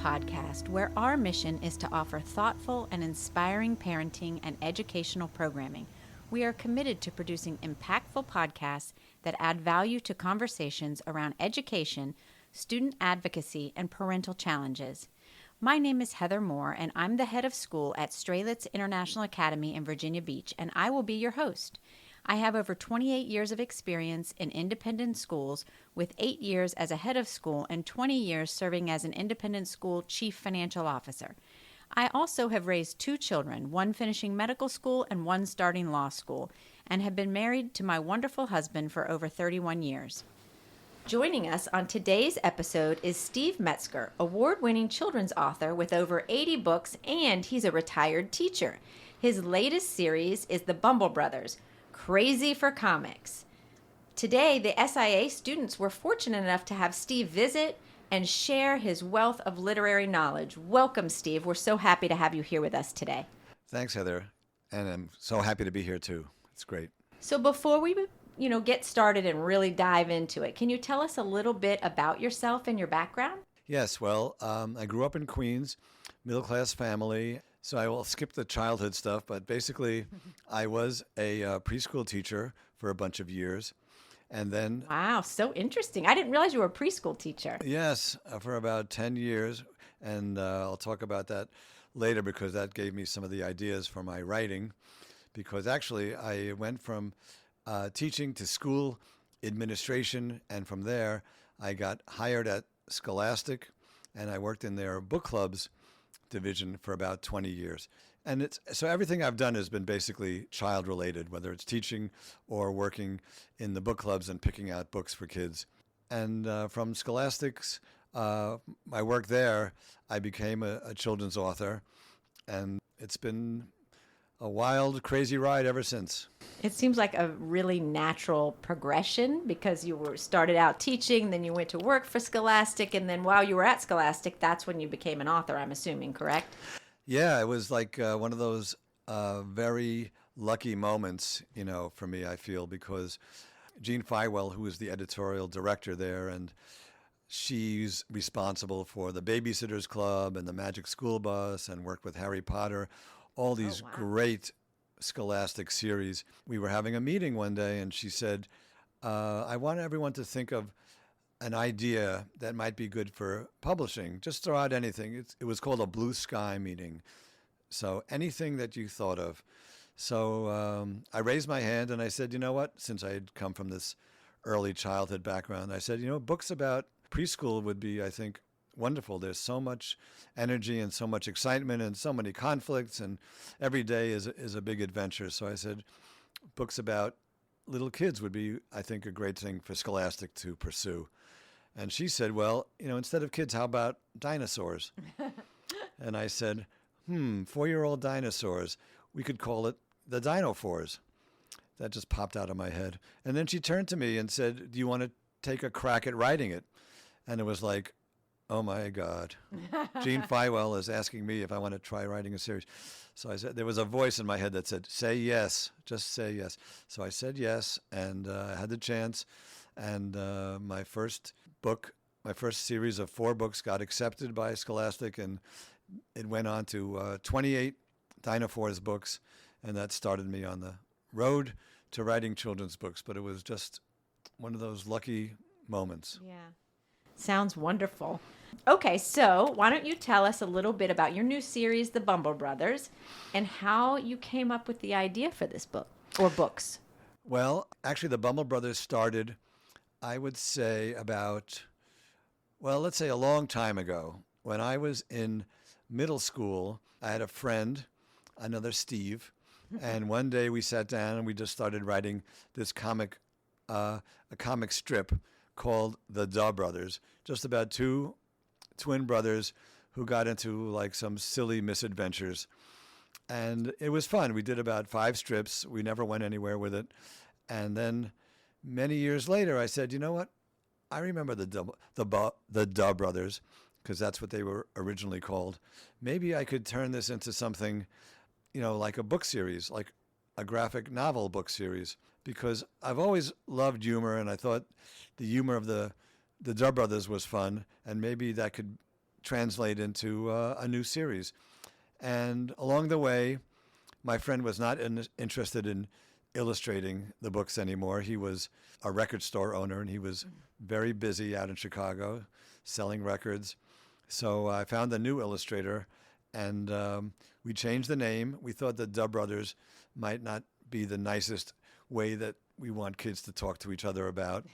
podcast where our mission is to offer thoughtful and inspiring parenting and educational programming. We are committed to producing impactful podcasts that add value to conversations around education, student advocacy, and parental challenges. My name is Heather Moore, and I'm the head of school at Strelitz International Academy in Virginia Beach, and I will be your host. I have over 28 years of experience in independent schools, with 8 years as a head of school and 20 years serving as an independent school chief financial officer. I also have raised 2 children, one finishing medical school and one starting law school, and have been married to my wonderful husband for over 31 years. Joining us on today's episode is Steve Metzger, award-winning children's author with over 80 books, and he's a retired teacher. His latest series is The Bumble Brothers, Crazy for Comics. Today, the SIA students were fortunate enough to have Steve visit and share his wealth of literary knowledge. Welcome, Steve. We're so happy to have you here with us today. Thanks, Heather. And I'm so happy to be here, too. It's great. So before we get started and really dive into it, can you tell us a little bit about yourself and your background? Yes, well, I grew up in Queens, middle-class family. So I will skip the childhood stuff, but basically I was a preschool teacher for a bunch of years. And then... Wow, so interesting. I didn't realize you were a preschool teacher. Yes, for about 10 years. And I'll talk about that later because that gave me some of the ideas for my writing. Because actually I went from teaching to school administration, and from there I got hired at Scholastic, and I worked in their book clubs division for about 20 years. And so everything I've done has been basically child related, whether it's teaching or working in the book clubs and picking out books for kids. And from Scholastic's, my work there, I became a children's author, and it's been a wild, crazy ride ever since. It seems like a really natural progression because you started out teaching, then you went to work for Scholastic, and then while you were at Scholastic, that's when you became an author, I'm assuming, correct? Yeah, it was like one of those very lucky moments, for me, I feel, because Jean Feiwel, who is the editorial director there, and she's responsible for the Babysitters Club and the Magic School Bus and worked with Harry Potter, all these great Scholastic series. We were having a meeting one day, and she said, I want everyone to think of an idea that might be good for publishing. Just throw out anything. It was called a blue sky meeting. So anything that you thought of. So I raised my hand, and I said, you know what? Since I had come from this early childhood background, I said, books about preschool would be, I think, wonderful. There's so much energy and so much excitement and so many conflicts, and every day is a big adventure. So I said books about little kids would be, I think, a great thing for Scholastic to pursue. And she said, well, instead of kids, how about dinosaurs? And I said, 4-year-old dinosaurs. We could call it the Dinosaurs. That just popped out of my head. And then she turned to me and said, do you want to take a crack at writing it? And it was like, oh my God. Jean Feiwel is asking me if I want to try writing a series. So I said, there was a voice in my head that said, say yes, just say yes. So I said yes, and I had the chance. And my first series of 4 books got accepted by Scholastic, and it went on to 28 Dinosaurs books. And that started me on the road to writing children's books. But it was just one of those lucky moments. Yeah. Sounds wonderful. Okay, so why don't you tell us a little bit about your new series, The Bumble Brothers, and how you came up with the idea for this book or books? Well, actually, The Bumble Brothers started, I would say, let's say a long time ago. When I was in middle school, I had a friend, another Steve, and one day we sat down and we just started writing this a comic strip called The Brothers, just about 2 twin brothers who got into like some silly misadventures. And it was fun. We did about 5 strips. We never went anywhere with it. And then many years later, I said, you know what? I remember the Brothers, because that's what they were originally called. Maybe I could turn this into something, like a book series, like a graphic novel book series, because I've always loved humor, and I thought the humor of the Brothers was fun, and maybe that could translate into a new series. And along the way, my friend was not interested in illustrating the books anymore. He was a record store owner, and he was very busy out in Chicago selling records. So I found a new illustrator, and we changed the name. We thought the Dub Brothers might not be the nicest way that we want kids to talk to each other about.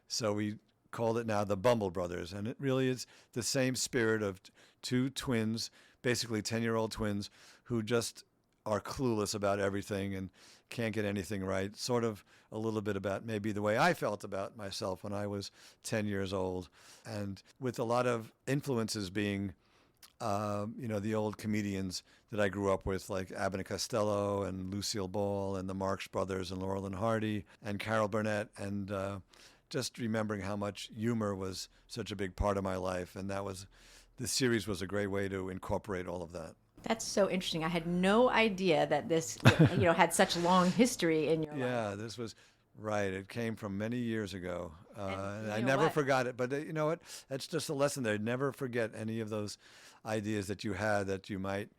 So we called it now the Bumble Brothers. And it really is the same spirit of two twins, basically 10-year-old twins, who just are clueless about everything and can't get anything right. Sort of a little bit about maybe the way I felt about myself when I was 10 years old. And with a lot of influences being, the old comedians that I grew up with, like Abbott and Costello and Lucille Ball and the Marx Brothers and Laurel and Hardy and Carol Burnett, and just remembering how much humor was such a big part of my life. And the series was a great way to incorporate all of that. That's so interesting. I had no idea that this, had such long history in your life. Yeah, this was right. It came from many years ago. And I know never what? forgot it. But you know what? That's just a lesson there. Never forget any of those ideas that you had that you might,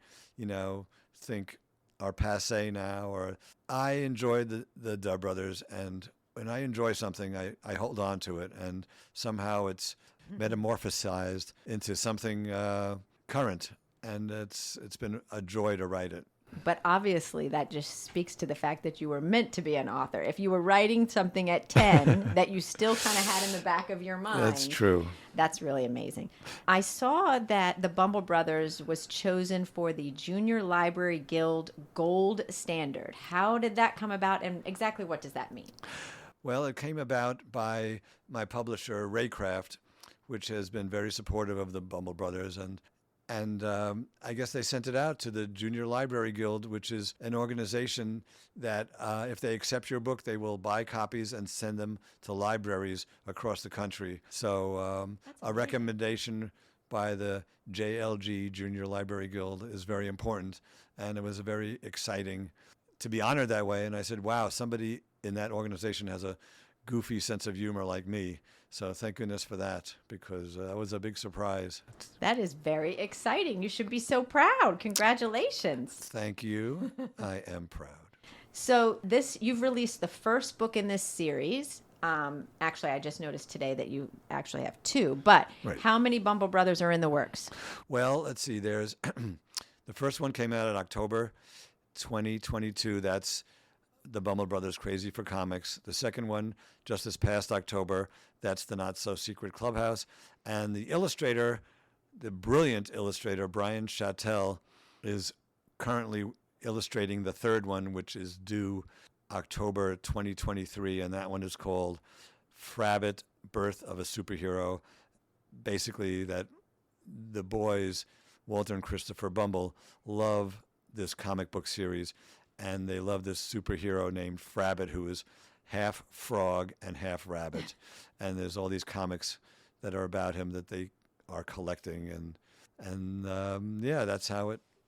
think are passé now. Or I enjoyed the Dub Brothers, and when I enjoy something, I hold on to it, and somehow it's metamorphosized into something current. And it's been a joy to write it. But obviously that just speaks to the fact that you were meant to be an author. If you were writing something at 10 that you still kind of had in the back of your mind. That's true. That's really amazing. I saw that the Bumble Brothers was chosen for the Junior Library Guild Gold Standard. How did that come about, and exactly what does that mean? Well, it came about by my publisher, Raycraft, which has been very supportive of the Bumble Brothers. And I guess they sent it out to the Junior Library Guild, which is an organization that if they accept your book, they will buy copies and send them to libraries across the country. So a recommendation by the JLG, Junior Library Guild, is very important. And it was very exciting to be honored that way. And I said, wow, somebody in that organization has a goofy sense of humor like me. So thank goodness for that, because that was a big surprise. That is very exciting. You should be so proud. Congratulations. Thank you. I am proud. So you've released the first book in this series. Actually, I just noticed today that you actually have two. But Right. How many Bumble Brothers are in the works? Well, let's see. There's the first one came out in October 2022. That's the Bumble Brothers Crazy for Comics. The second one, just this past October, that's the Not So Secret Clubhouse. And the illustrator, the brilliant illustrator, Brian Chattel, is currently illustrating the third one, which is due October 2023. And that one is called Frabbit, Birth of a Superhero. Basically, that the boys, Walter and Christopher Bumble, love this comic book series. And they love this superhero named Frabbit, who is half frog and half rabbit. And there's all these comics that are about him that they are collecting, and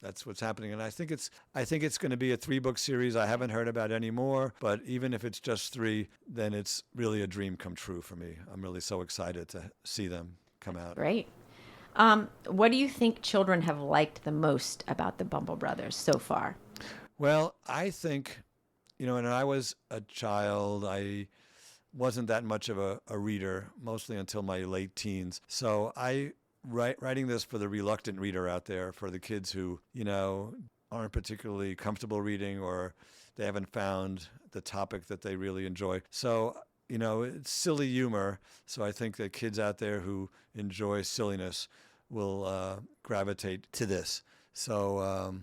that's what's happening. And I think it's going to be a 3-book series. I haven't heard about any more, but even if it's just 3, then it's really a dream come true for me. I'm really so excited to see them come out. Great. What do you think children have liked the most about the Bumble Brothers so far? Well, I think, when I was a child, I wasn't that much of a reader, mostly until my late teens. So writing this for the reluctant reader out there, for the kids who, aren't particularly comfortable reading, or they haven't found the topic that they really enjoy. So, it's silly humor. So I think that kids out there who enjoy silliness will gravitate to this. So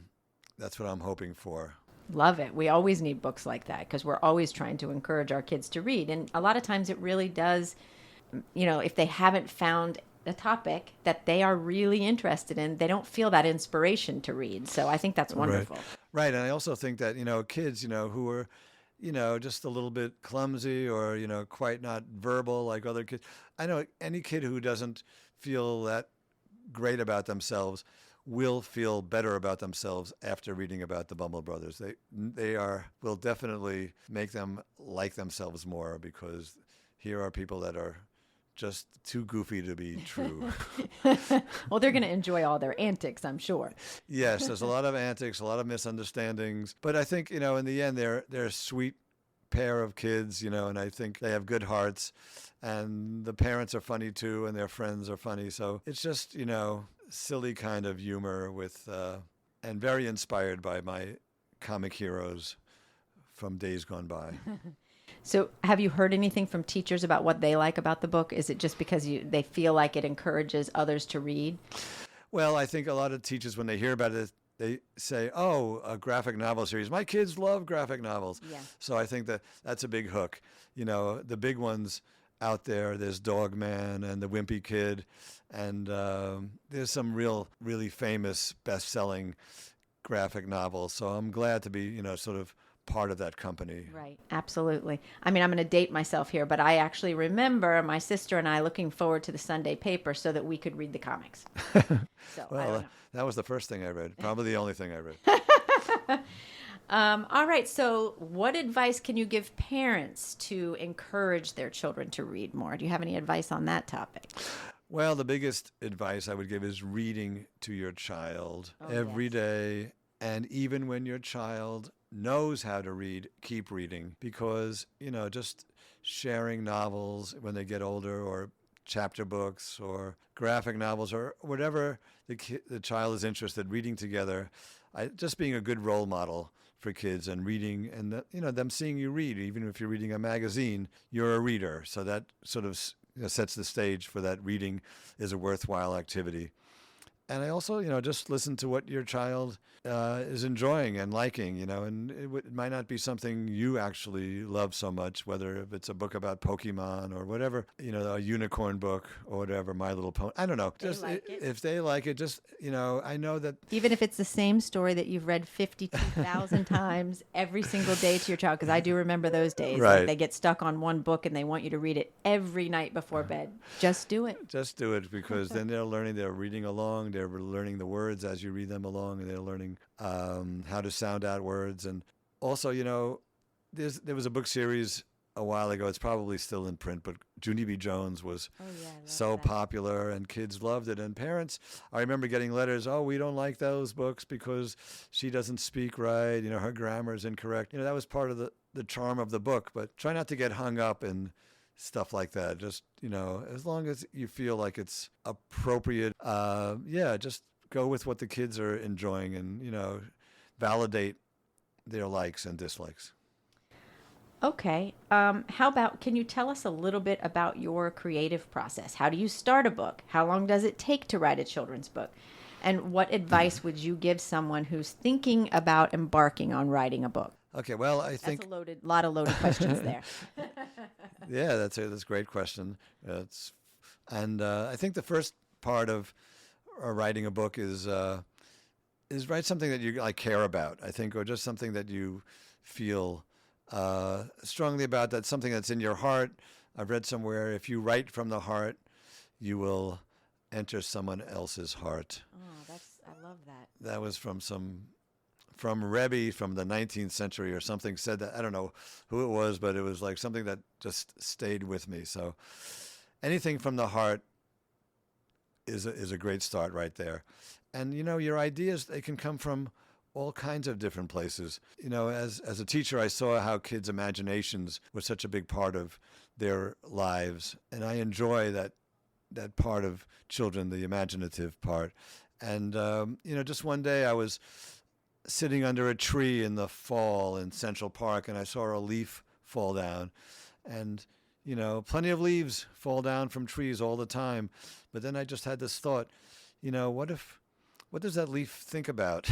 that's what I'm hoping for. Love it. We always need books like that because we're always trying to encourage our kids to read. And a lot of times it really does, if they haven't found a topic that they are really interested in, they don't feel that inspiration to read. So I think that's wonderful. Right. And I also think that, kids, who are, just a little bit clumsy or, quite not verbal like other kids. I know any kid who doesn't feel that great about themselves will feel better about themselves after reading about the Bumble Brothers. They will definitely make them like themselves more, because here are people that are just too goofy to be true. Well, they're going to enjoy all their antics, I'm sure. Yes, there's a lot of antics, a lot of misunderstandings. But I think, in the end, they're a sweet pair of kids, and I think they have good hearts. And the parents are funny too, and their friends are funny. So it's just, silly kind of humor and very inspired by my comic heroes from days gone by. So have you heard anything from teachers about what they like about the book? Is it just because they feel like it encourages others to read? Well, I think a lot of teachers, when they hear about it, they say, oh, a graphic novel series. My kids love graphic novels. Yeah. So I think that's a big hook. The big ones out there's Dog Man and The Wimpy Kid. And there's some really famous best-selling graphic novels. So I'm glad to be, sort of part of that company. Right. Absolutely. I mean, I'm going to date myself here, but I actually remember my sister and I looking forward to the Sunday paper so that we could read the comics. So, Well, that was the first thing I read. Probably the only thing I read. All right. So what advice can you give parents to encourage their children to read more? Do you have any advice on that topic? Well, the biggest advice I would give is reading to your child every day. And even when your child knows how to read, keep reading, because, just sharing novels when they get older, or chapter books or graphic novels, or whatever the child is interested, reading together, just being a good role model for kids and reading, and them seeing you read. Even if you're reading a magazine, you're a reader. So that sort of sets the stage for that reading is a worthwhile activity. And I also, just listen to what your child is enjoying and liking, and it might not be something you actually love so much, whether if it's a book about Pokemon or whatever, a unicorn book or whatever, My Little Pony. I don't know. Just if they like it, just, I know that. Even if it's the same story that you've read 52,000 times every single day to your child, because I do remember those days. Right. Like they get stuck on one book and they want you to read it every night before bed. Just do it. Just do it, because then they're reading along. They're learning the words as you read them along, and they're learning how to sound out words. And also, there was a book series a while ago. It's probably still in print, but Junie B. Jones was so popular, and kids loved it. And parents, I remember getting letters, oh, we don't like those books because she doesn't speak right. Her grammar is incorrect. That was part of the charm of the book. But try not to get hung up in stuff like that. Just, as long as you feel like it's appropriate, just go with what the kids are enjoying, and, validate their likes and dislikes. Okay. How about, can you tell us a little bit about your creative process? How do you start a book? How long does it take to write a children's book? And what advice would you give someone who's thinking about embarking on writing a book? Okay, well, I think that's a lot of loaded questions there. Yeah, that's a great question. I think the first part of writing a book is write something that you care about. I think, or just something that you feel strongly about. That's something that's in your heart. I've read somewhere, if you write from the heart, you will enter someone else's heart. Oh, I love that. That was from Rebbe from the 19th century or something, said that. I don't know who it was, but it was like something that just stayed with me. So anything from the heart is a great start right there. And, your ideas, they can come from all kinds of different places. As a teacher, I saw how kids' imaginations were such a big part of their lives. And I enjoy that part of children, the imaginative part. And, just one day I was sitting under a tree in the fall in Central Park, and I saw a leaf fall down. And, plenty of leaves fall down from trees all the time. But then I just had this thought, what does that leaf think about?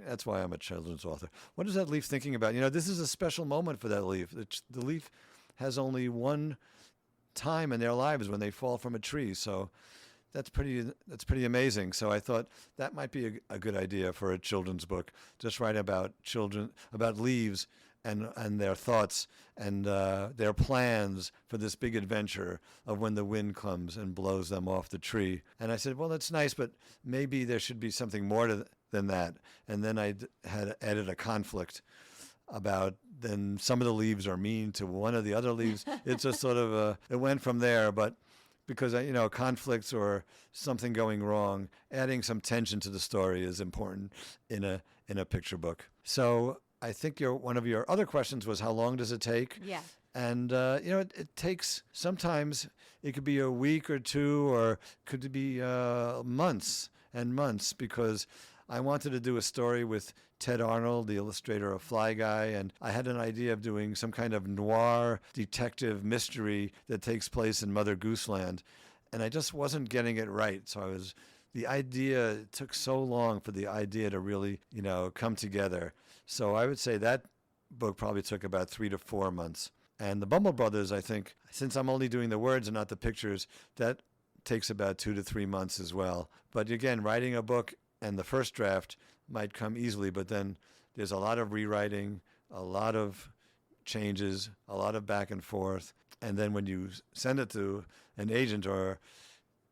That's why I'm a children's author. What is that leaf thinking about? This is a special moment for that leaf. The leaf has only one time in their lives when they fall from a tree. So that's pretty amazing. So I thought that might be a good idea for a children's book. Just write about leaves and their thoughts and their plans for this big adventure of when the wind comes and blows them off the tree. And I said, well, that's nice, but maybe there should be something more than that. And then I had added a conflict about then some of the leaves are mean to one of the other leaves. It's just sort of it went from there. But because conflicts or something going wrong, adding some tension to the story is important in a picture book. So I think one of your other questions was how long does it take? Yeah. And it takes, sometimes it could be a week or two, or could be months and months, because I wanted to do a story with Ted Arnold, the illustrator of Fly Guy, and I had an idea of doing some kind of noir detective mystery that takes place in Mother Goose Land, and I just wasn't getting it right. So it took so long for the idea to really, come together. So I would say that book probably took about 3 to 4 months. And the Bumble Brothers, I think, since I'm only doing the words and not the pictures, that takes about 2 to 3 months as well. But again, writing a book and the first draft might come easily, but then there's a lot of rewriting, a lot of changes, a lot of back and forth. And then when you send it to an agent or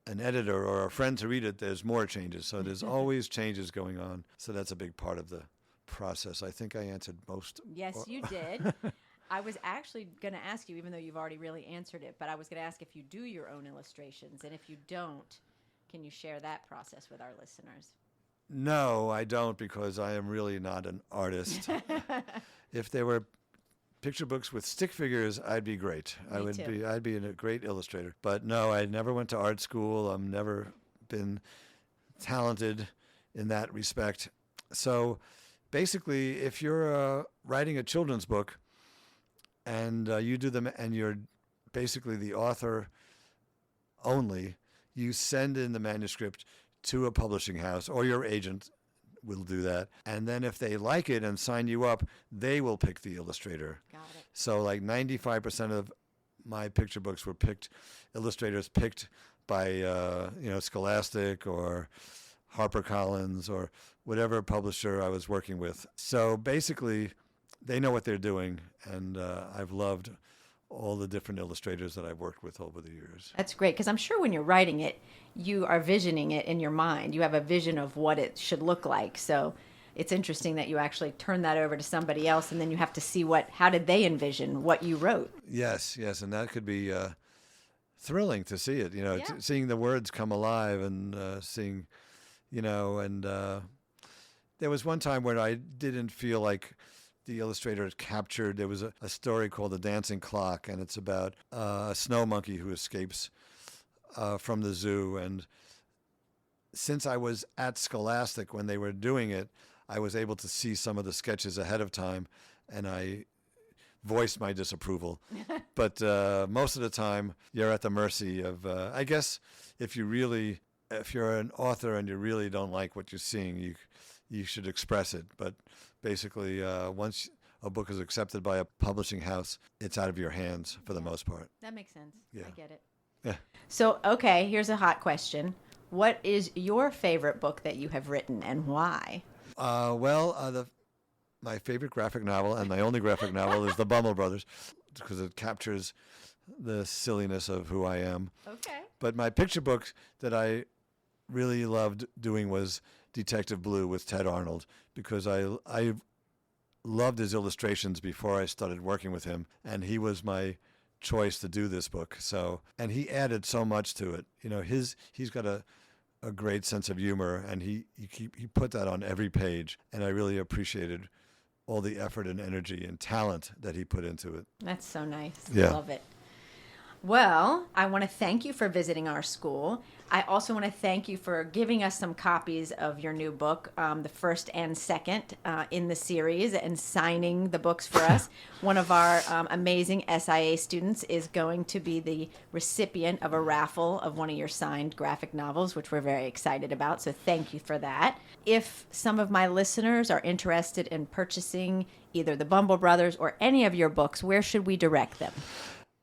an editor or a friend to read it, there's more changes. So there's always changes going on. So that's a big part of the process. I think I answered most. Yes, you did. I was actually going to ask you, even though you've already really answered it, but I was going to ask if you do your own illustrations. And if you don't, can you share that process with our listeners? No, I don't, because I am really not an artist. If there were picture books with stick figures, I'd be great. I'd be a great illustrator. But no, I never went to art school. I've never been talented in that respect. So basically, if you're writing a children's book and you do them and you're basically the author only, you send in the manuscript to a publishing house, or your agent will do that. And then if they like it and sign you up, they will pick the illustrator. Got it. So like 95% of my picture books were illustrators picked by, Scholastic or HarperCollins or whatever publisher I was working with. So basically, they know what they're doing, and I've loved all the different illustrators that I've worked with over the years. That's great, because I'm sure when you're writing it, you are visioning it in your mind. You have a vision of what it should look like. So it's interesting that you actually turn that over to somebody else, and then you have to see how did they envision what you wrote. Yes, and that could be thrilling to see it, Yeah. seeing the words come alive and seeing, and there was one time where I didn't feel like the illustrator had captured. There was a story called The Dancing Clock, and it's about a snow monkey who escapes from the zoo. And since I was at Scholastic when they were doing it, I was able to see some of the sketches ahead of time, and I voiced my disapproval. But most of the time, you're at the mercy of, I guess, if you're an author and you really don't like what you're seeing, you should express it. But basically, once a book is accepted by a publishing house, it's out of your hands for the most part. That makes sense. Yeah. I get it. Yeah. So, okay, here's a hot question. What is your favorite book that you have written, and why? My favorite graphic novel, and my only graphic novel, is The Bumble Brothers, because it captures the silliness of who I am. Okay. But my picture book that I really loved doing was Detective Blue with Ted Arnold, because I loved his illustrations before I started working with him, and he was my choice to do this book. So, and he added so much to it. He's got a great sense of humor, and he put that on every page, and I really appreciated all the effort and energy and talent that he put into it. That's so nice. Yeah. I love it. Well, I want to thank you for visiting our school. I also want to thank you for giving us some copies of your new book, the first and second in the series, and signing the books for us. One of our amazing SIA students is going to be the recipient of a raffle of one of your signed graphic novels, which we're very excited about. So thank you for that. If some of my listeners are interested in purchasing either the Bumble Brothers or any of your books, where should we direct them?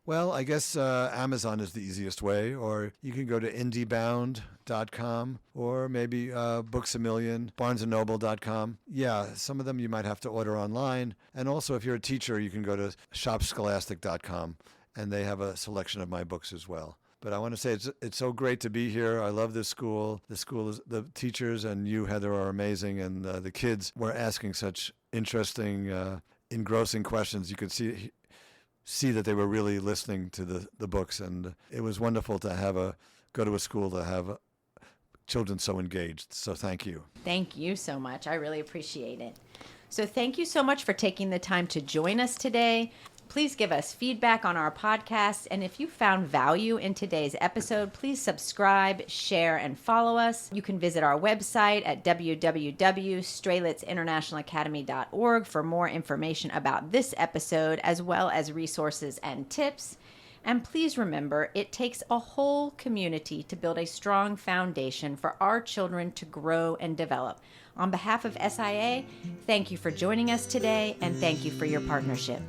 Well, I guess Amazon is the easiest way, or you can go to indiebound.com, or maybe Books A Million, barnesandnoble.com. Yeah, some of them you might have to order online. And also, if you're a teacher, you can go to shopscholastic.com, and they have a selection of my books as well. But I want to say it's so great to be here. I love this school. The teachers and you, Heather, are amazing, and the kids were asking such interesting engrossing questions. You could see that they were really listening to the books, and it was wonderful to go to a school to have children so engaged. So thank you. Thank you so much. I really appreciate it. So thank you so much for taking the time to join us today. Please give us feedback on our podcast. And if you found value in today's episode, please subscribe, share, and follow us. You can visit our website at www.strelitzinternationalacademy.org for more information about this episode, as well as resources and tips. And please remember, it takes a whole community to build a strong foundation for our children to grow and develop. On behalf of SIA, thank you for joining us today, and thank you for your partnership.